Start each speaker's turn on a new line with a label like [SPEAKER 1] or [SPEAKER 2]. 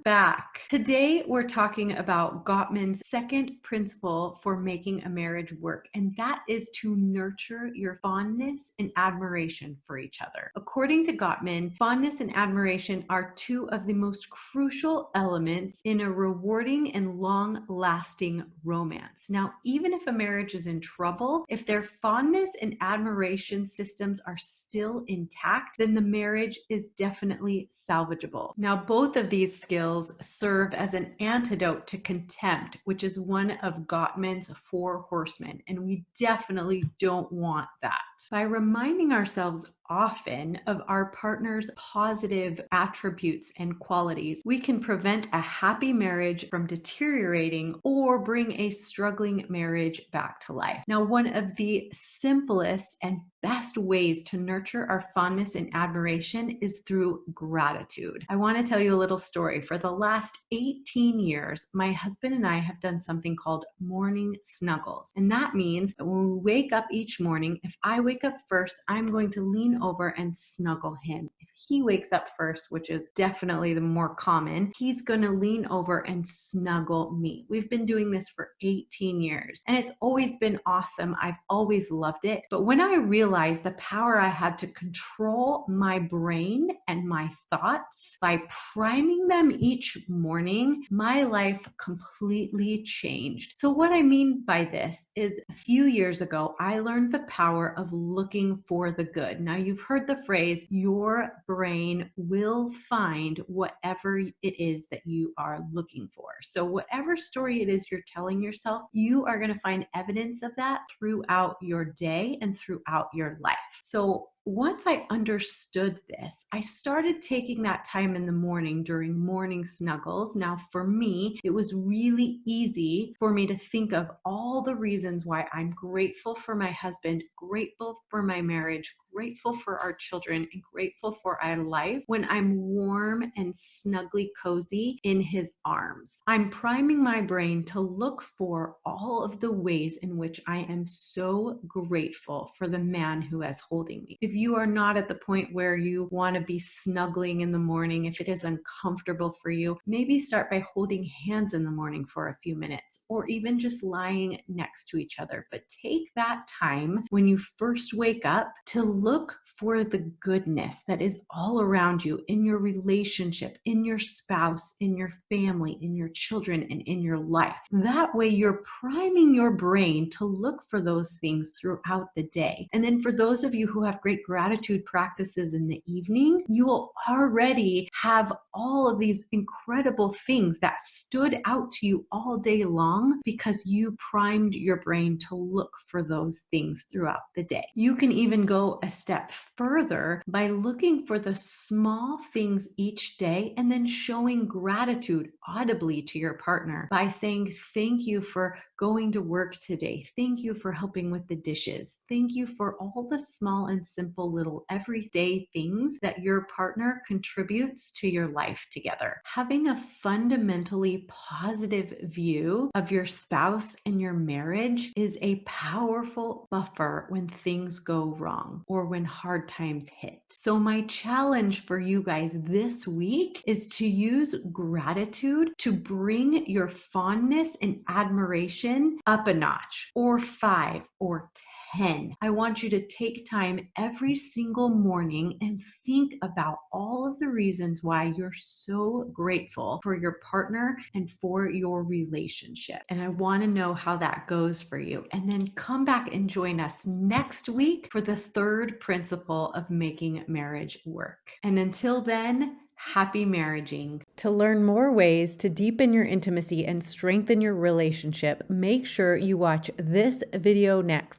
[SPEAKER 1] back. Today, we're talking about Gottman's second principle for making a marriage work, and that is to nurture your fondness and admiration for each other. According to Gottman, fondness and admiration are two of the most crucial elements in a rewarding and long-lasting romance. Now, even if a marriage is in trouble, if their fondness and admiration systems are still intact, then the marriage is definitely salvageable. Now, both of these skills serve as an antidote to contempt, which is one of Gottman's four horsemen, and we definitely don't want that. By reminding ourselves often of our partner's positive attributes and qualities, we can prevent a happy marriage from deteriorating or bring a struggling marriage back to life. Now, one of the simplest and best ways to nurture our fondness and admiration is through gratitude. I want to tell you a little story. For the last 18 years, my husband and I have done something called morning snuggles. And that means that when we wake up each morning, if I wake up first, I'm going to lean over and snuggle him. If he wakes up first, which is definitely the more common, he's going to lean over and snuggle me. We've been doing this for 18 years and it's always been awesome. I've always loved it. But when I realized the power I had to control my brain and my thoughts by priming them each morning, my life completely changed. So what I mean by this is a few years ago, I learned the power of looking for the good. Now, you've heard the phrase, your brain will find whatever it is that you are looking for. So whatever story it is you're telling yourself, you are going to find evidence of that throughout your day and throughout your life. So once I understood this, I started taking that time in the morning during morning snuggles. Now, for me, it was really easy for me to think of all the reasons why I'm grateful for my husband, grateful for my marriage, grateful for our children, and grateful for our life when I'm warm and snugly cozy in his arms. I'm priming my brain to look for all of the ways in which I am so grateful for the man who is holding me. If you are not at the point where you want to be snuggling in the morning, if it is uncomfortable for you, maybe start by holding hands in the morning for a few minutes, or even just lying next to each other. But take that time when you first wake up to look for the goodness that is all around you in your relationship, in your spouse, in your family, in your children, and in your life. That way you're priming your brain to look for those things throughout the day. And then for those of you who have great gratitude practices in the evening, you will already have all of these incredible things that stood out to you all day long because you primed your brain to look for those things throughout the day. You can even go a step further by looking for the small things each day and then showing gratitude audibly to your partner by saying, thank you for going to work today. Thank you for helping with the dishes. Thank you for all the small and simple little everyday things that your partner contributes to your life together. Having a fundamentally positive view of your spouse and your marriage is a powerful buffer when things go wrong or when hard times hit. So my challenge for you guys this week is to use gratitude to bring your fondness and admiration up a notch, or 5 or 10. I want you to take time every single morning and think about all of the reasons why you're so grateful for your partner and for your relationship. And I want to know how that goes for you. And then come back and join us next week for the third principle of making marriage work. And until then, happy marriaging. To learn more ways to deepen your intimacy and strengthen your relationship, make sure you watch this video next.